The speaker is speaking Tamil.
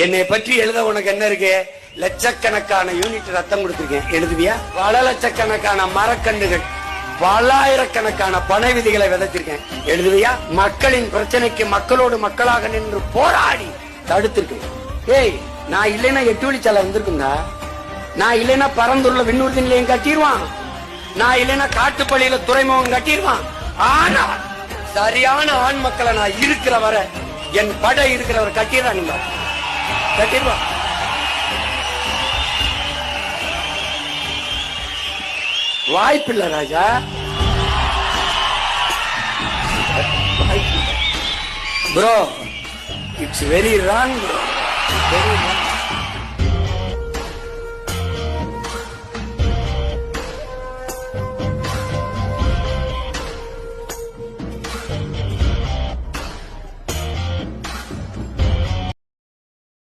என்னை பற்றி எழுத உனக்கு என்ன இருக்கு? லட்சக்கணக்கான யூனிட் ரத்தம் கொடுத்திருக்கேன், எழுதுவியா? பல லட்சக்கணக்கான மரக்கன்றுகள், பல்லாயிரக்கணக்கான பனை விதிகளை விதைச்சிருக்கேன், எழுதுவியா? மக்களின் பிரச்சனைக்கு மக்களோடு மக்களாக நின்று போராடி தடுத்திருக்கேன். ஏய், நான் இல்லைன்னா 8 வழிச்சாலை வந்திருக்குங்க. நான் இல்லைன்னா பரந்தூர்ல விண்ணூர்தி நிலையம் கட்டிடுவான். நான் இல்லைன்னா காட்டுப்பள்ளியில துறைமுகம் கட்டிடுவான். ஆனா சரியான ஆண் மக்களை நான் இருக்கிற வர, என் படை இருக்கிறவர் கட்டிடுறான். கட்டிடுவான். வாய்ப்பில்லை Raja. Bro, it's very wrong. Very wrong.